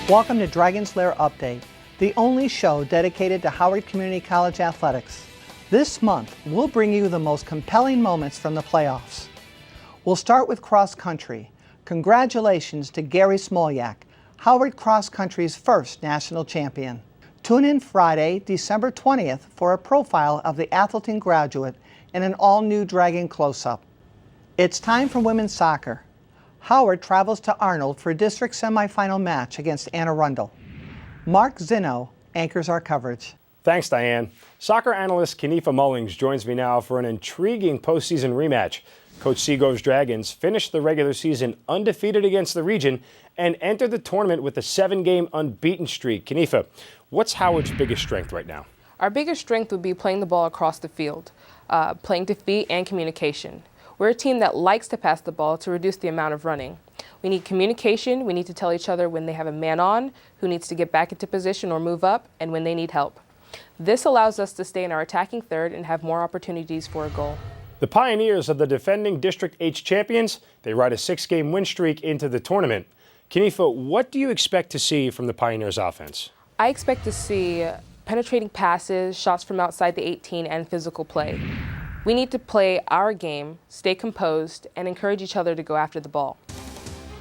Welcome to Dragon's Lair Update, the only show dedicated to Howard Community College athletics. This month, we'll bring you the most compelling moments from the playoffs. We'll start with cross country. Congratulations to Gary Smolyak, Howard Cross Country's first national champion. Tune in Friday, December 20th for a profile of the Athelton graduate and an all-new Dragon close-up. It's time for women's soccer. Howard travels to Arnold for a district semifinal match against Anne Arundel. Mark Zinno anchors our coverage. Thanks, Diane. Soccer analyst Kenifa Mullings joins me now for an intriguing postseason rematch. Coach Seagrove's Dragons finished the regular season undefeated against the region and entered the tournament with a 7-game unbeaten streak. Kenifa, what's Howard's biggest strength right now? Our biggest strength would be playing the ball across the field, playing defeat and communication. We're a team that likes to pass the ball to reduce the amount of running. We need communication. We need to tell each other when they have a man on, who needs to get back into position or move up, and when they need help. This allows us to stay in our attacking third and have more opportunities for a goal. The Pioneers are the defending District H champions. They ride a 6-game win streak into the tournament. Kenifa, what do you expect to see from the Pioneers offense? I expect to see penetrating passes, shots from outside the 18, and physical play. We need to play our game, stay composed, and encourage each other to go after the ball.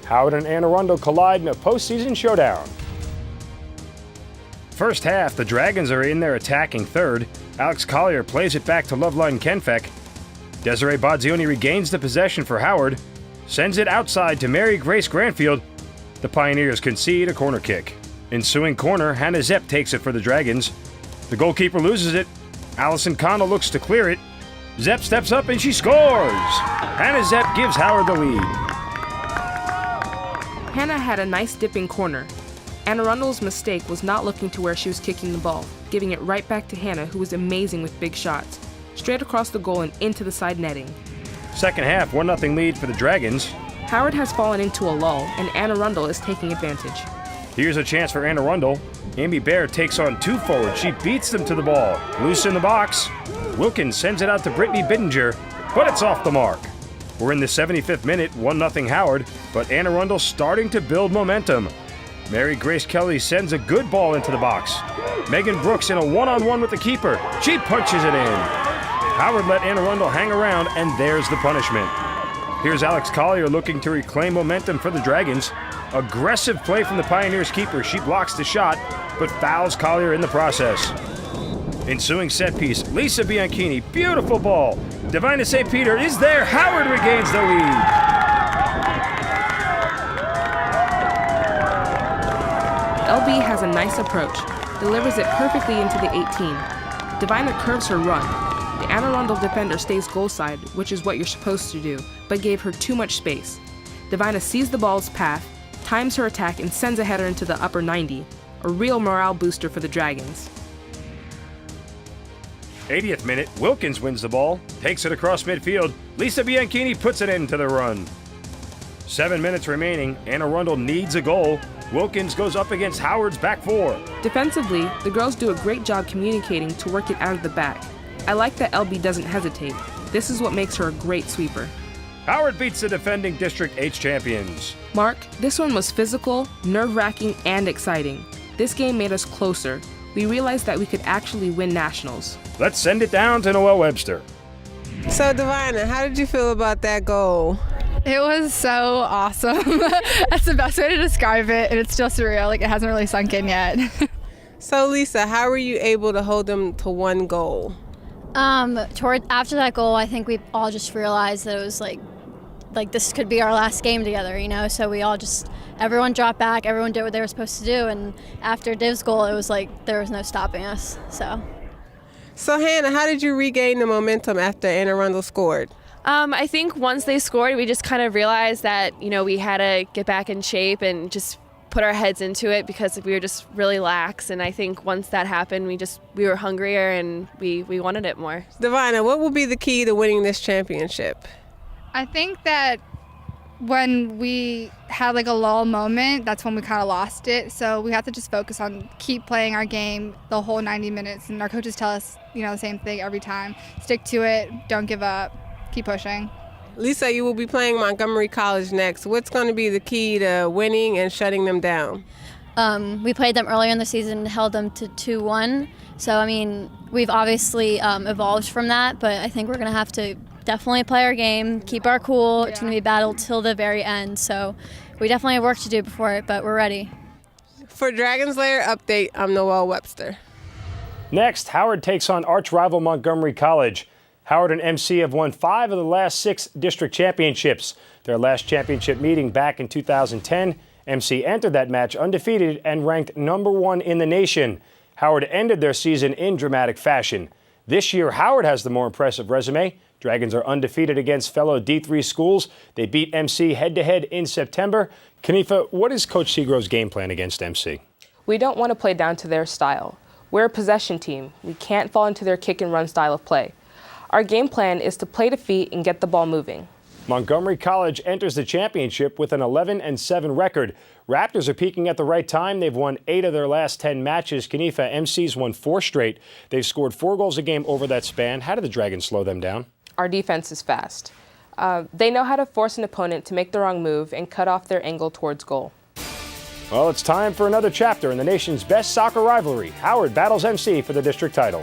Howard and Anne Arundel collide in a postseason showdown. First half, the Dragons are in their attacking third. Alex Collier plays it back to Loveline Kenfeck. Desiree Bodzioni regains the possession for Howard, sends it outside to Mary Grace Granfield. The Pioneers concede a corner kick. Ensuing corner, Hannah Zepp takes it for the Dragons. The goalkeeper loses it. Allison Connell looks to clear it. Zepp steps up and she scores! Hannah Zepp gives Howard the lead. Hannah had a nice dipping corner. Anne Arundel's mistake was not looking to where she was kicking the ball, giving it right back to Hannah, who was amazing with big shots. Straight across the goal and into the side netting. Second half, 1-0 lead for the Dragons. Howard has fallen into a lull, and Anne Arundel is taking advantage. Here's a chance for Anne Arundel. Amy Baer takes on 2 forwards. She beats them to the ball. Loose in the box. Wilkins sends it out to Brittany Bittinger, but it's off the mark. We're in the 75th minute, 1-0 Howard, but Anne Arundel starting to build momentum. Mary Grace Kelly sends a good ball into the box. Megan Brooks in a one-on-one with the keeper. She punches it in. Howard let Anne Arundel hang around, and there's the punishment. Here's Alex Collier looking to reclaim momentum for the Dragons. Aggressive play from the Pioneers keeper. She blocks the shot, but fouls Collier in the process. Ensuing set piece, Lisa Bianchini, beautiful ball. Divina St. Peter is there. Howard regains the lead. LB has a nice approach, delivers it perfectly into the 18. Divina curves her run. The Anne Arundel defender stays goal side, which is what you're supposed to do, but gave her too much space. Divina sees the ball's path, times her attack, and sends a header into the upper 90, a real morale booster for the Dragons. 80th minute, Wilkins wins the ball, takes it across midfield. Lisa Bianchini puts it into the run. 7 minutes remaining, Anne Arundel needs a goal. Wilkins goes up against Howard's back 4. Defensively, the girls do a great job communicating to work it out of the back. I like that LB doesn't hesitate. This is what makes her a great sweeper. Howard beats the defending District H champions. Mark, this one was physical, nerve-wracking, and exciting. This game made us closer. We realized that we could actually win nationals. Let's send it down to Noelle Webster. So, Divina, how did you feel about that goal? It was so awesome. That's the best way to describe it, and it's still surreal. Like, it hasn't really sunk in yet. So, Lisa, how were you able to hold them to 1 goal? After that goal, I think we all just realized that it was like this could be our last game together, you know? So we all everyone dropped back, everyone did what they were supposed to do, and after Div's goal, it was like there was no stopping us, so. So, Hannah, how did you regain the momentum after Anne Arundel scored? I think once they scored, we just kind of realized that, we had to get back in shape and just put our heads into it because we were just really lax. And I think once that happened, we were hungrier and we wanted it more. Divina, what will be the key to winning this championship? I think that when we had like a lull moment, that's when we kind of lost it. So we have to just focus on keep playing our game the whole 90 minutes. And our coaches tell us, the same thing every time. Stick to it. Don't give up. Keep pushing. Lisa, you will be playing Montgomery College next. What's going to be the key to winning and shutting them down? We played them earlier in the season and held them to 2-1. So, I mean, we've obviously evolved from that, but I think we're going to have to definitely play our game, keep our cool. It's going to be battle till the very end. So we definitely have work to do before it, but we're ready. For Dragons Lair Update, I'm Noelle Webster. Next, Howard takes on arch-rival Montgomery College. Howard and MC have won 5 of the last 6 district championships. Their last championship meeting back in 2010, MC entered that match undefeated and ranked #1 in the nation. Howard ended their season in dramatic fashion. This year, Howard has the more impressive resume. Dragons are undefeated against fellow D3 schools. They beat MC head-to-head in September. Kanifa, what is Coach Seagrove's game plan against MC? We don't want to play down to their style. We're a possession team. We can't fall into their kick-and-run style of play. Our game plan is to play to feet and get the ball moving. Montgomery College enters the championship with an 11-7 record. Raptors are peaking at the right time. They've won 8 of their last 10 matches. Kanifa, MC's won 4 straight. They've scored 4 goals a game over that span. How did the Dragons slow them down? Our defense is fast. They know how to force an opponent to make the wrong move and cut off their angle towards goal. Well, it's time for another chapter in the nation's best soccer rivalry. Howard battles MC for the district title.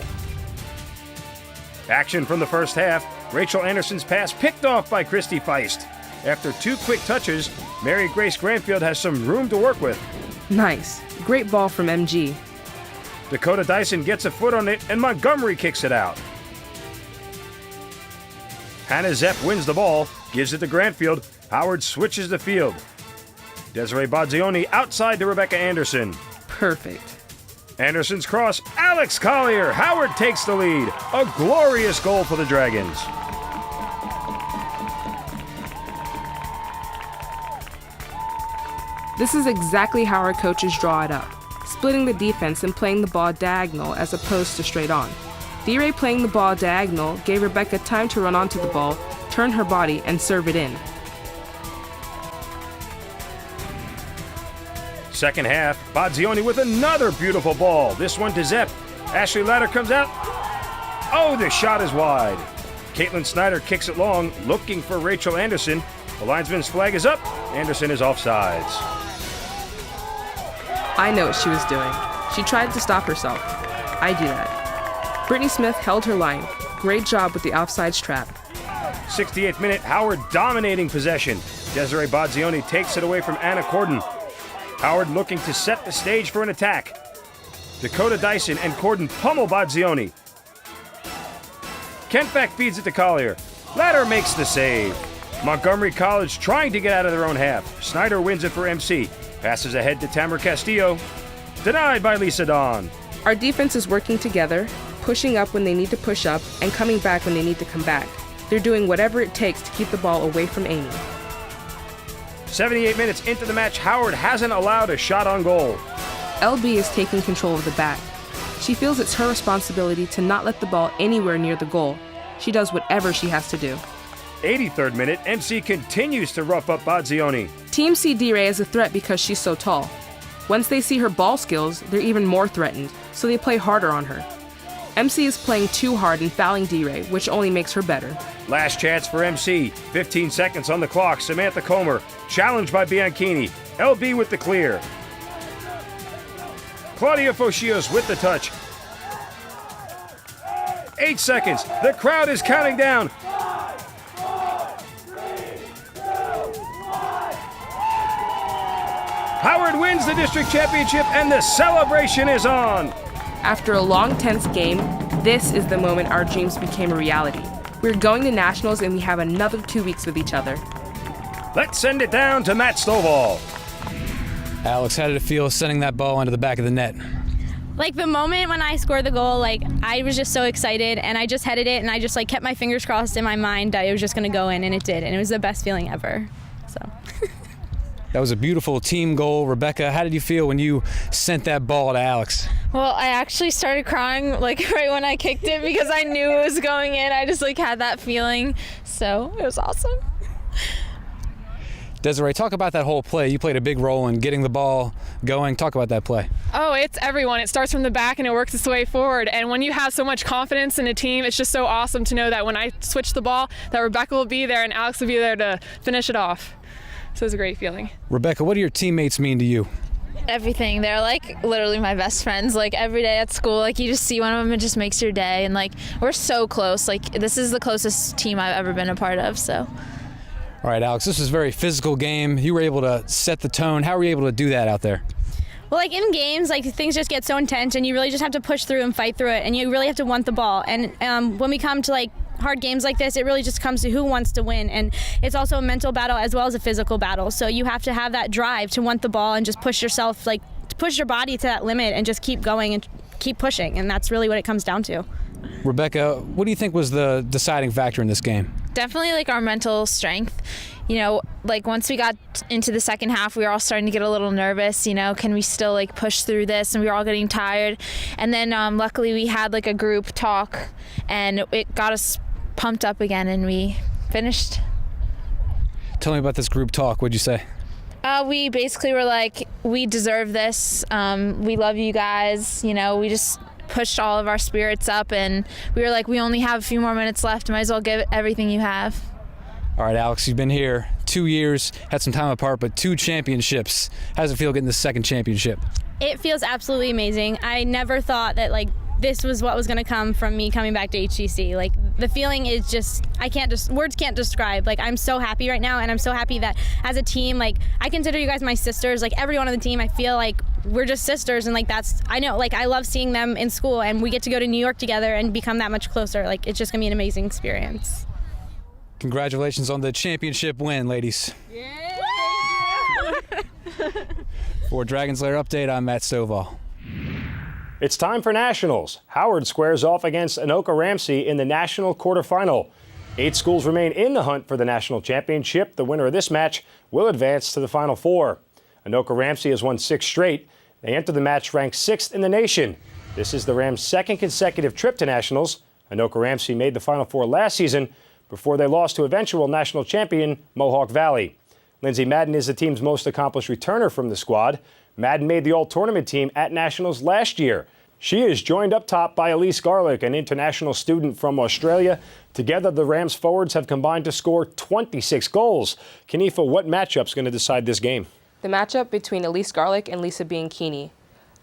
Action from the first half. Rachel Anderson's pass picked off by Christy Feist. After 2 quick touches, Mary Grace Granfield has some room to work with. Nice. Great ball from MG. Dakota Dyson gets a foot on it, and Montgomery kicks it out. Hannah Zepp wins the ball, gives it to Granfield. Howard switches the field. Desiree Bodzioni outside to Rebecca Anderson. Perfect. Anderson's cross, Alex Collier. Howard takes the lead. A glorious goal for the Dragons. This is exactly how our coaches draw it up, splitting the defense and playing the ball diagonal as opposed to straight on. D-Ray playing the ball diagonal gave Rebecca time to run onto the ball, turn her body, and serve it in. Second half, Bodzioni with another beautiful ball. This one to Zepp. Ashley Latter comes out. Oh, the shot is wide. Caitlin Snyder kicks it long, looking for Rachel Anderson. The linesman's flag is up. Anderson is offsides. I know what she was doing. She tried to stop herself. I do that. Brittany Smith held her line. Great job with the offsides trap. 68th minute, Howard dominating possession. Desiree Bodzioni takes it away from Anna Corden. Howard looking to set the stage for an attack. Dakota Dyson and Corden pummel Bodzioni. Kentbeck feeds it to Collier. Latter makes the save. Montgomery College trying to get out of their own half. Snyder wins it for MC. Passes ahead to Tamara Castillo. Denied by Lisa Dawn. Our defense is working together, pushing up when they need to push up, and coming back when they need to come back. They're doing whatever it takes to keep the ball away from Amy. 78 minutes into the match, Howard hasn't allowed a shot on goal. LB is taking control of the bat. She feels it's her responsibility to not let the ball anywhere near the goal. She does whatever she has to do. 83rd minute, MC continues to rough up Bodzioni. Team see D-Ray as a threat because she's so tall. Once they see her ball skills, they're even more threatened, so they play harder on her. MC is playing too hard and fouling D-Ray, which only makes her better. Last chance for MC. 15 seconds on the clock. Samantha Comer, challenged by Bianchini. LB with the clear. Claudia Foschios with the touch. 8 seconds. The crowd is counting down. Howard wins the district championship and the celebration is on. After a long, tense game, this is the moment our dreams became a reality. We're going to nationals and we have another 2 weeks with each other. Let's send it down to Matt Stovall. Alex, how did it feel sending that ball into the back of the net? Like the moment when I scored the goal, like I was just so excited and I just headed it and I just like kept my fingers crossed in my mind that it was just going to go in, and it did, and it was the best feeling ever. So. That was a beautiful team goal. Rebecca, how did you feel when you sent that ball to Alex? Well, I actually started crying like right when I kicked it because I knew it was going in. I just like had that feeling. So it was awesome. Desiree, talk about that whole play. You played a big role in getting the ball going. Talk about that play. Oh, it's everyone. It starts from the back and it works its way forward. And when you have so much confidence in a team, it's just so awesome to know that when I switch the ball, that Rebecca will be there and Alex will be there to finish it off. So it's a great feeling. Rebecca, what do your teammates mean to you? Everything. They're like literally my best friends. Like every day at school, like you just see one of them, it just makes your day. And like we're so close. Like this is the closest team I've ever been a part of. So. All right, Alex, this was a very physical game. You were able to set the tone. How were you able to do that out there? Well, like in games, like things just get so intense, and you really just have to push through and fight through it, and you really have to want the ball. And when we come to like hard games like this, it really just comes to who wants to win, and it's also a mental battle as well as a physical battle. So you have to have that drive to want the ball and just push yourself, like push your body to that limit, and just keep going and keep pushing. And that's really what it comes down to. Rebecca, what do you think was the deciding factor in this game? Definitely like our mental strength. You know, like once we got into the second half, we were all starting to get a little nervous, you know, can we still like push through this? And we were all getting tired. And then luckily we had like a group talk and it got us pumped up again and we finished. Tell me about this group talk. What'd you say? We basically were like, we deserve this. We love you guys. You know, we just pushed all of our spirits up and we were like, we only have a few more minutes left. Might as well give it everything you have. All right, Alex, you've been here 2 years, had some time apart, but 2 championships. How does it feel getting the second championship? It feels absolutely amazing. I never thought that like this was what was going to come from me coming back to HCC. Like the feeling is just, words can't describe. Like I'm so happy right now, and I'm so happy that as a team, like I consider you guys my sisters. Like everyone on the team, I feel like we're just sisters, and like I know, like I love seeing them in school, and we get to go to New York together and become that much closer. Like it's just gonna be an amazing experience. Congratulations on the championship win, ladies. Yeah. For Dragons Lair Update, I'm Matt Stovall. It's time for nationals. Howard squares off against Anoka Ramsey in the national quarterfinal. 8 schools remain in the hunt for the national championship. The winner of this match will advance to the Final Four. Anoka Ramsey has won 6 straight. They enter the match ranked 6th in the nation. This is the Rams' 2nd consecutive trip to nationals. Anoka Ramsey made the Final Four last season before they lost to eventual national champion Mohawk Valley. Lindsay Madden is the team's most accomplished returner from the squad. Madden made the all-tournament team at nationals last year. She is joined up top by Elise Garlick, an international student from Australia. Together, the Rams forwards have combined to score 26 goals. Kanifa, what matchup's going to decide this game? The matchup between Elise Garlick and Lisa Bianchini.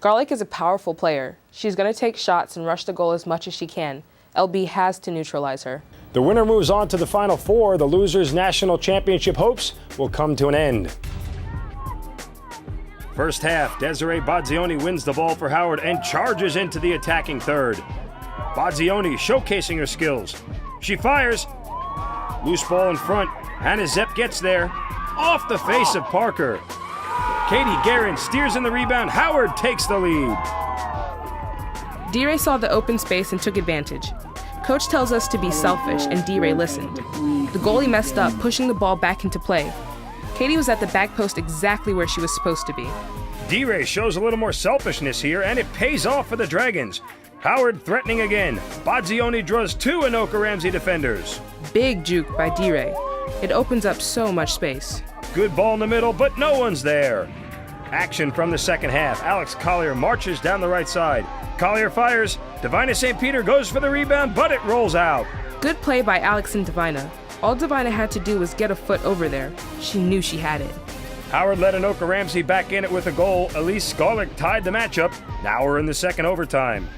Garlick is a powerful player. She's going to take shots and rush the goal as much as she can. LB has to neutralize her. The winner moves on to the Final Four. The losers' national championship hopes will come to an end. First half, Desiree Badzioni wins the ball for Howard and charges into the attacking third. Badzioni showcasing her skills. She fires. Loose ball in front. Hannah Zepp gets there. Off the face of Parker. Katie Guerin steers in the rebound. Howard takes the lead. D-Ray saw the open space and took advantage. Coach tells us to be selfish, and D-Ray listened. The goalie messed up, pushing the ball back into play. Katie was at the back post exactly where she was supposed to be. D-Ray shows a little more selfishness here, and it pays off for the Dragons. Howard threatening again. Badzioni draws 2 Anoka Ramsey defenders. Big juke by D-Ray. It opens up so much space. Good ball in the middle, but no one's there. Action from the second half. Alex Collier marches down the right side. Collier fires. Divina St. Peter goes for the rebound, but it rolls out. Good play by Alex and Divina. All Divina had to do was get a foot over there. She knew she had it. Howard led Anoka Ramsey back in it with a goal. Elise Garlick tied the matchup. Now we're in the second overtime.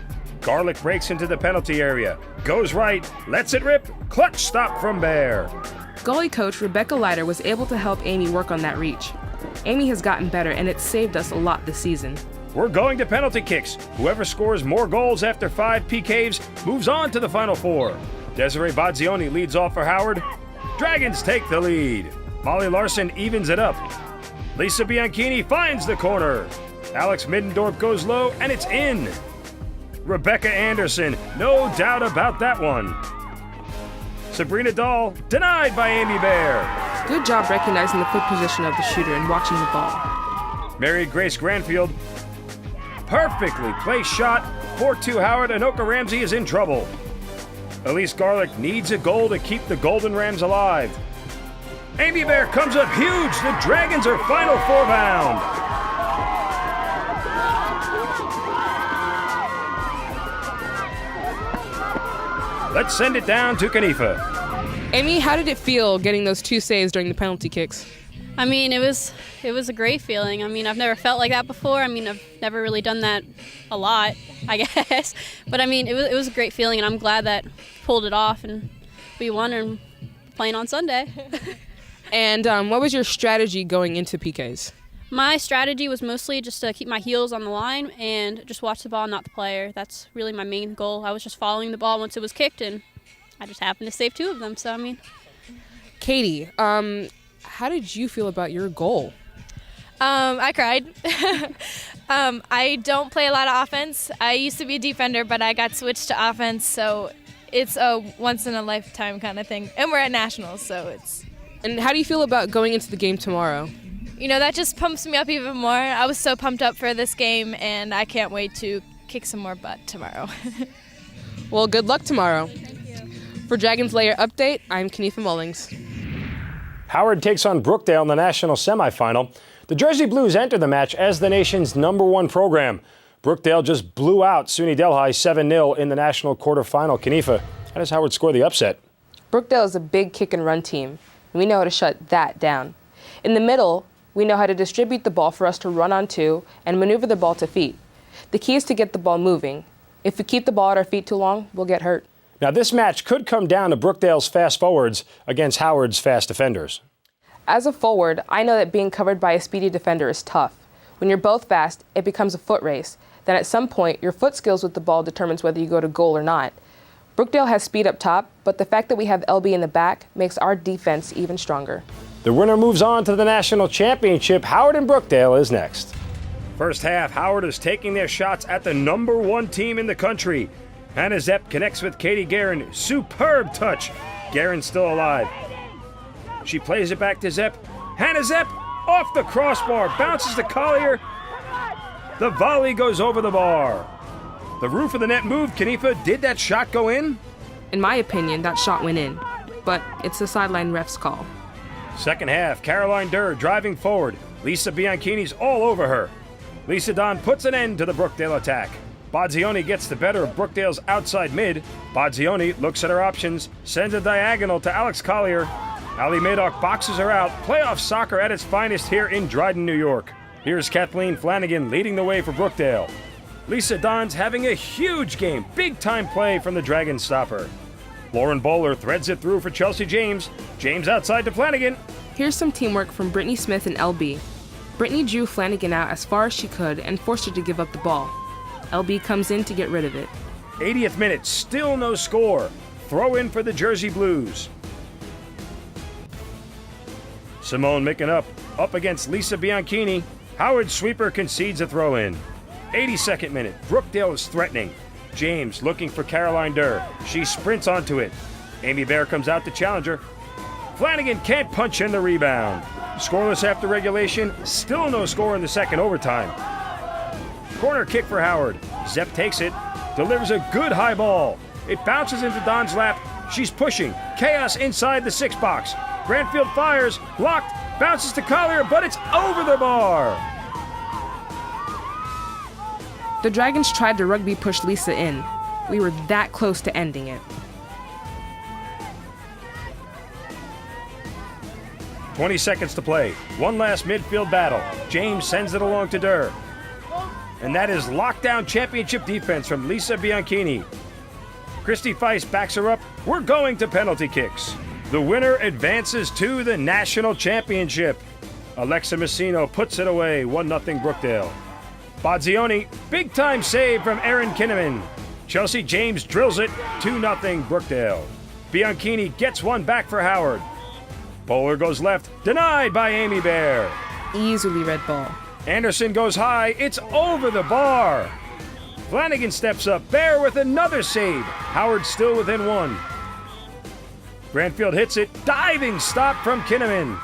Garlick breaks into the penalty area. Goes right, lets it rip. Clutch stop from Bear. Goalie coach Rebecca Leiter was able to help Amy work on that reach. Amy has gotten better, and it's saved us a lot this season. We're going to penalty kicks. Whoever scores more goals after 5 PKs moves on to the Final Four. Desiree Badzioni leads off for Howard. Dragons take the lead. Molly Larson evens it up. Lisa Bianchini finds the corner. Alex Middendorf goes low, and it's in. Rebecca Anderson, no doubt about that one. Sabrina Dahl, denied by Amy Bear. Good job recognizing the foot position of the shooter and watching the ball. Mary Grace Granfield, perfectly placed shot. 4-2 Howard. Anoka Ramsey is in trouble. Elise Garlick needs a goal to keep the Golden Rams alive. Amy Bear comes up huge. The Dragons are Final Four bound. Let's send it down to Kanifa. Amy, how did it feel getting those 2 saves during the penalty kicks? I mean, it was a great feeling. I mean, I've never felt like that before. I mean, I've never really done that a lot, I guess. But I mean, it was a great feeling, and I'm glad that pulled it off and we won and playing on Sunday. And what was your strategy going into PKs? My strategy was mostly just to keep my heels on the line and just watch the ball, not the player. That's really my main goal. I was just following the ball once it was kicked, and I just happened to save 2 of them. So I mean, Katie, how did you feel about your goal? I cried. I don't play a lot of offense. I used to be a defender, but I got switched to offense, so it's a once-in-a-lifetime kind of thing. And we're at Nationals, so it's... And how do you feel about going into the game tomorrow? You know, that just pumps me up even more. I was so pumped up for this game, and I can't wait to kick some more butt tomorrow. Well, good luck tomorrow. Thank you. For Dragons Lair Update, I'm Kenifa Mullings. Howard takes on Brookdale in the national semifinal. The Jersey Blues enter the match as the nation's #1 program. Brookdale just blew out SUNY Delhi 7-0 in the national quarterfinal. Kenifa, how does Howard score the upset? Brookdale is a big kick and run team, and we know how to shut that down. In the middle, we know how to distribute the ball for us to run onto and maneuver the ball to feet. The key is to get the ball moving. If we keep the ball at our feet too long, we'll get hurt. Now, this match could come down to Brookdale's fast forwards against Howard's fast defenders. As a forward, I know that being covered by a speedy defender is tough. When you're both fast, it becomes a foot race. Then at some point, your foot skills with the ball determines whether you go to goal or not. Brookdale has speed up top, but the fact that we have LB in the back makes our defense even stronger. The winner moves on to the national championship. Howard and Brookdale is next. First half, Howard is taking their shots at the #1 team in the country. Hannah Zepp connects with Katie Guerin. Superb touch. Guerin's still alive. She plays it back to Zepp. Hannah Zepp off the crossbar, bounces to Collier. The volley goes over the bar. The roof of the net moved. Kenifa, did that shot go in? In my opinion, that shot went in, but it's the sideline ref's call. Second half, Caroline Durr driving forward. Lisa Bianchini's all over her. Lisa Don puts an end to the Brookdale attack. Bodzioni gets the better of Brookdale's outside mid. Bodzioni looks at her options, sends a diagonal to Alex Collier. Ali Madoff boxes her out. Playoff soccer at its finest here in Dryden, New York. Here's Kathleen Flanagan leading the way for Brookdale. Lisa Don's having a huge game. Big-time play from the Dragon stopper. Lauren Bowler threads it through for Chelsea James. James outside to Flanagan. Here's some teamwork from Brittany Smith and LB. Brittany drew Flanagan out as far as she could and forced her to give up the ball. LB comes in to get rid of it. 80th minute, still no score. Throw in for the Jersey Blues. Simone making up against Lisa Bianchini. Howard sweeper concedes a throw in. 82nd minute, Brookdale is threatening. James looking for Caroline Durr. She sprints onto it. Amy Bear comes out to challenge her. Flanagan can't punch in the rebound. Scoreless after regulation, still no score in the second overtime. Corner kick for Howard. Zepp takes it, delivers a good high ball. It bounces into Don's lap. She's pushing. Chaos inside the 6 box. Brantfield fires, blocked, bounces to Collier, but it's over the bar. The Dragons tried to rugby push Lisa in. We were that close to ending it. 20 seconds to play. One last midfield battle. James sends it along to Durr. And that is lockdown championship defense from Lisa Bianchini. Christy Feist backs her up. We're going to penalty kicks. The winner advances to the national championship. Alexa Messino puts it away, 1-0 Brookdale. Bodzioni, big-time save from Erin Kinnaman. Chelsea James drills it, 2-0 Brookdale. Bianchini gets one back for Howard. Bowler goes left, denied by Amy Bear. Easily red ball. Anderson goes high, it's over the bar. Flanagan steps up, Bear with another save. Howard still within one. Brantfield hits it, diving stop from Kinnaman.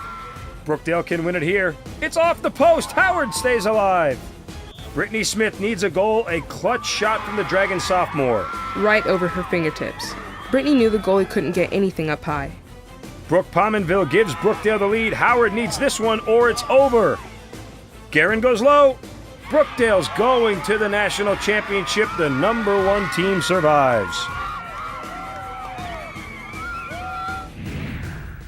Brookdale can win it here. It's off the post, Howard stays alive. Brittany Smith needs a goal, a clutch shot from the Dragon sophomore. Right over her fingertips. Brittany knew the goalie couldn't get anything up high. Brooke Pominville gives Brookdale the lead. Howard needs this one or it's over. Guerin goes low. Brookdale's going to the national championship. The #1 team survives.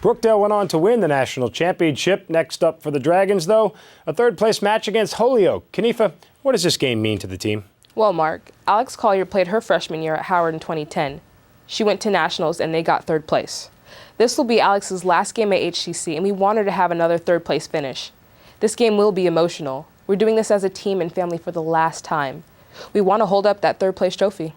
Brookdale went on to win the national championship. Next up for the Dragons, though, a third-place match against Holyoke. Kanifa, what does this game mean to the team? Well, Mark, Alex Collier played her freshman year at Howard in 2010. She went to nationals and they got third place. This will be Alex's last game at HCC, and we want her to have another third-place finish. This game will be emotional. We're doing this as a team and family for the last time. We want to hold up that third-place trophy.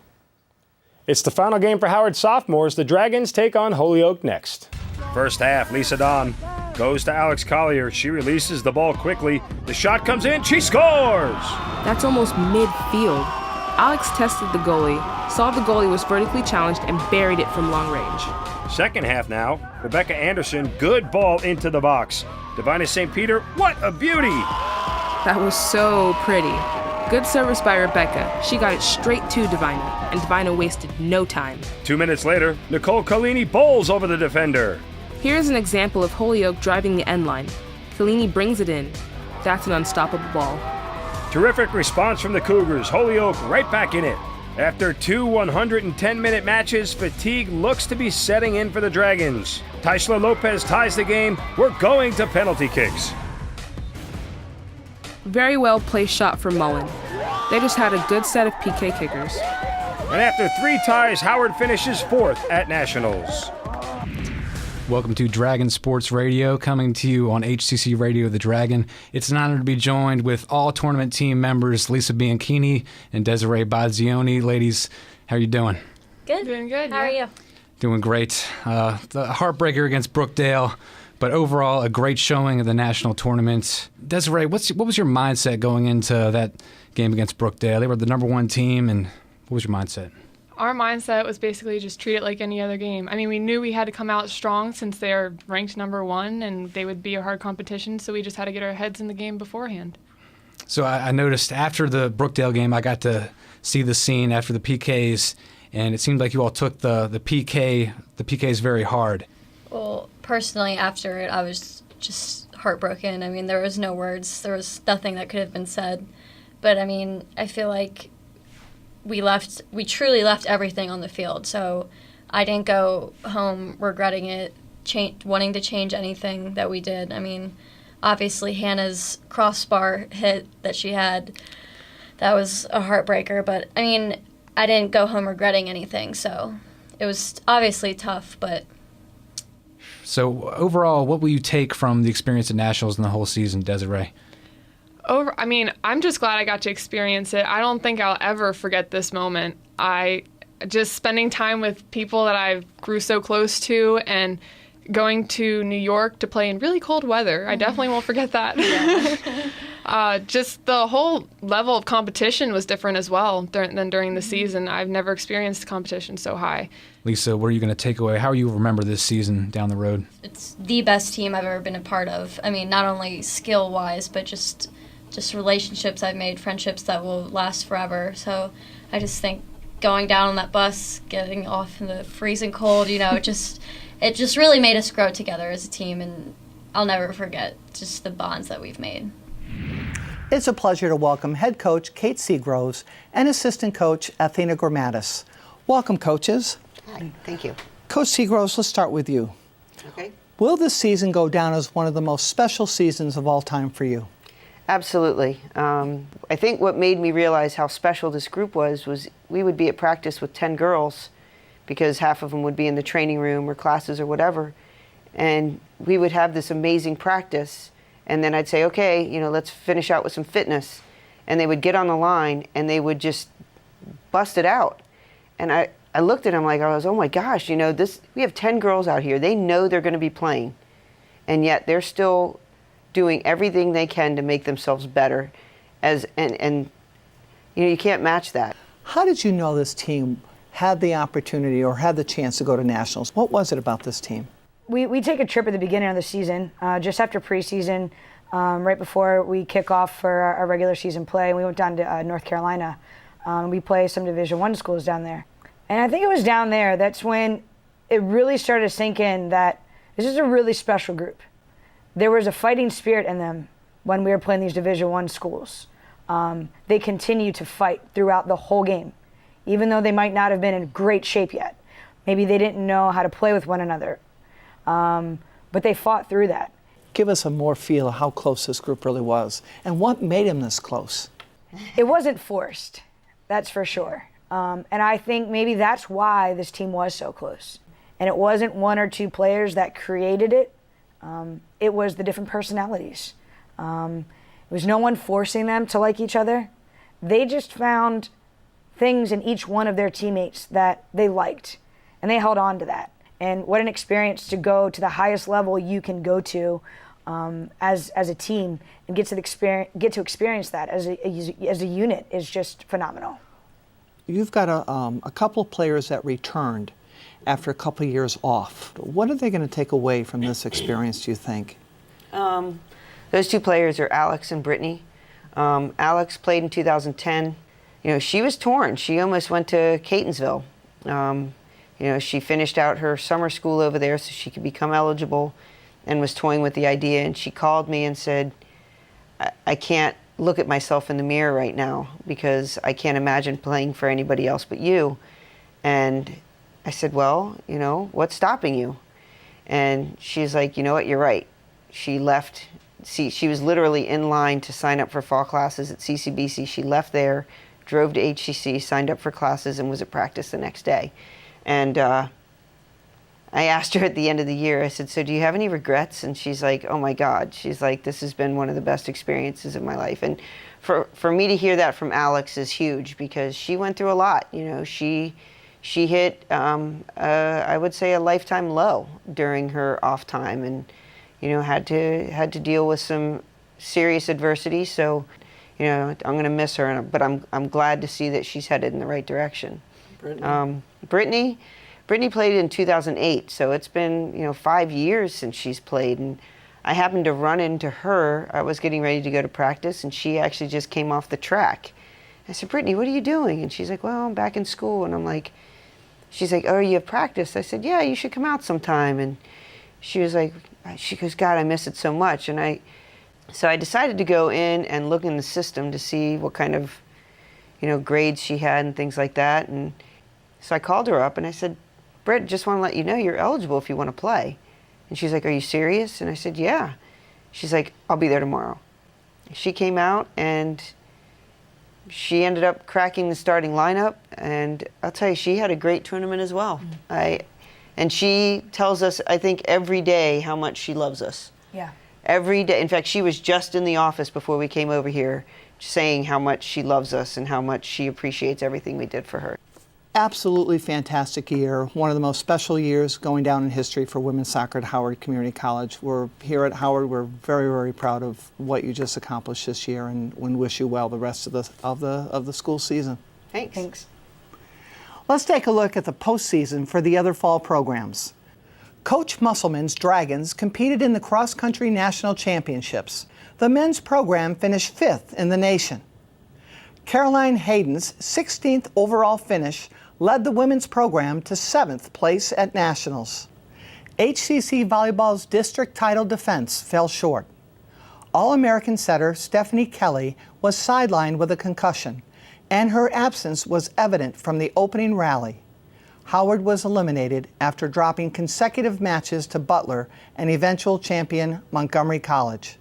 It's the final game for Howard sophomores. The Dragons take on Holyoke next. First half, Lisa Don goes to Alex Collier. She releases the ball quickly. The shot comes in. She scores! That's almost midfield. Alex tested the goalie, saw the goalie was vertically challenged, and buried it from long range. Second half now. Rebecca Anderson, good ball into the box. Divina St. Peter, what a beauty! That was so pretty. Good service by Rebecca. She got it straight to Divina, and Divina wasted no time. 2 minutes later, Nicole Collini bowls over the defender. Here's an example of Holyoke driving the end line. Collini brings it in. That's an unstoppable ball. Terrific response from the Cougars. Holyoke right back in it. After 2 110-minute matches, fatigue looks to be setting in for the Dragons. Tyshla Lopez ties the game. We're going to penalty kicks. Very well placed shot from Mullen. They just had a good set of PK kickers. And after 3 ties, Howard finishes 4th at Nationals. Welcome to Dragon Sports Radio, coming to you on HCC Radio The Dragon. It's an honor to be joined with all tournament team members, Lisa Bianchini and Desiree Bazzioni. Ladies, how are you doing? Good. Doing good. How are you? Doing great. The heartbreaker against Brookdale, but overall a great showing of the national tournament. Desiree, what was your mindset going into that game against Brookdale? They were the number 1 team, and what was your mindset? Our mindset was basically just treat it like any other game. I mean, we knew we had to come out strong since they are ranked number 1 and they would be a hard competition, so we just had to get our heads in the game beforehand. So I noticed after the Brookdale game, I got to see the scene after the PKs, and it seemed like you all took the PKs very hard. Well, personally, after it, I was just heartbroken. I mean, there was no words. There was nothing that could have been said. But, I mean, I feel like we truly left everything on the field. So I didn't go home regretting it, wanting to change anything that we did. I mean, obviously Hannah's crossbar hit that she had, that was a heartbreaker. But, I mean, I didn't go home regretting anything. So it was obviously tough, but... So overall, what will you take from the experience at Nationals in the whole season, Desiree? I'm just glad I got to experience it. I don't think I'll ever forget this moment. Just spending time with people that I grew so close to and going to New York to play in really cold weather. I definitely won't forget that. Yeah. Just the whole level of competition was different as well than during the season. I've never experienced competition so high. Lisa, what are you going to take away? How will you remember this season down the road? It's the best team I've ever been a part of. I mean, not only skill-wise, but just relationships I've made, friendships that will last forever. So I just think going down on that bus, getting off in the freezing cold, it just really made us grow together as a team, and I'll never forget just the bonds that we've made. It's a pleasure to welcome head coach Kate Seagroves and assistant coach Athena Grammatis. Welcome, coaches. Hi, thank you. Coach Seagroves, let's start with you. Okay. Will this season go down as one of the most special seasons of all time for you? Absolutely. I think what made me realize how special this group was we would be at practice with 10 girls because half of them would be in the training room or classes or whatever. And we would have this amazing practice. And then I'd say, okay, let's finish out with some fitness. And they would get on the line and they would just bust it out. And I looked at them like, oh my gosh, we have 10 girls out here. They know they're going to be playing. And yet they're still doing everything they can to make themselves better, and you can't match that. How did you know this team had the opportunity or had the chance to go to nationals? What was it about this team? We take a trip at the beginning of the season, just after preseason, right before we kick off for our regular season play. We went down to North Carolina. We play some Division I schools down there. And I think it was down there that's when it really started to sink in that this is a really special group. There was a fighting spirit in them when we were playing these Division I schools. They continue to fight throughout the whole game, even though they might not have been in great shape yet. Maybe they didn't know how to play with one another. but they fought through that. Give us a more feel of how close this group really was and what made them this close. It wasn't forced, that's for sure. And I think maybe that's why this team was so close. And it wasn't one or two players that created it. It was the different personalities. It was no one forcing them to like each other. They just found things in each one of their teammates that they liked, and they held on to that. And what an experience to go to the highest level you can go to as a team and get to experience that as a unit is just phenomenal. You've got a couple of players that returned after a couple of years off. What are they going to take away from this experience, do you think? Those two players are Alex and Brittany. Alex played in 2010. You know, she was torn. She almost went to Catonsville. You know, she finished out her summer school over there so she could become eligible and was toying with the idea. And she called me and said, I can't look at myself in the mirror right now because I can't imagine playing for anybody else but you. And I said, well, you know, what's stopping you? And she's like, you know what, you're right. She left. See, she was literally in line to sign up for fall classes at CCBC. She left there, drove to HCC, signed up for classes, and was at practice the next day. And I asked her at the end of the year, I said, so do you have any regrets? And she's like, oh my God. She's like, this has been one of the best experiences of my life. And for me to hear that from Alex is huge because she went through a lot. You know, she hit, I would say, a lifetime low during her off time and, you know, had to deal with some serious adversity. So, you know, I'm going to miss her, but I'm glad to see that she's headed in the right direction. Brittany played in 2008, so it's been, you know, 5 years since she's played. And I happened to run into her. I was getting ready to go to practice, and she actually just came off the track. I said, Brittany, what are you doing? And she's like, well, I'm back in school. And I'm like, she's like, oh, you have practice? I said, yeah, you should come out sometime. And she was like, she goes, God, I miss it so much. And so I decided to go in and look in the system to see what kind of, you know, grades she had and things like that. And so I called her up and I said, Britt, just want to let you know you're eligible if you want to play. And she's like, are you serious? And I said, yeah. She's like, I'll be there tomorrow. She came out and she ended up cracking the starting lineup. And I'll tell you, she had a great tournament as well. And she tells us, I think, every day how much she loves us. Yeah. Every day. In fact, she was just in the office before we came over here saying how much she loves us and how much she appreciates everything we did for her. Absolutely fantastic year. One of the most special years going down in history for women's soccer at Howard Community College. We're here at Howard. We're very, very proud of what you just accomplished this year and wish you well the rest of the school season. Thanks. Let's take a look at the postseason for the other fall programs. Coach Musselman's Dragons competed in the cross-country national championships. The men's program finished 5th in the nation. Caroline Hayden's 16th overall finish led the women's program to 7th place at nationals. HCC Volleyball's district title defense fell short. All-American setter Stephanie Kelly was sidelined with a concussion, and her absence was evident from the opening rally. Howard was eliminated after dropping consecutive matches to Butler and eventual champion Montgomery College.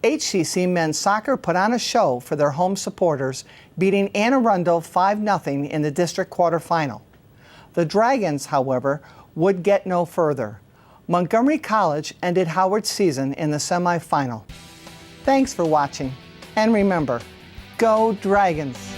HCC men's soccer put on a show for their home supporters, beating Anne Arundel 5-0 in the district quarterfinal. The Dragons, however, would get no further. Montgomery College ended Howard's season in the semifinal. Thanks for watching, and remember, go Dragons!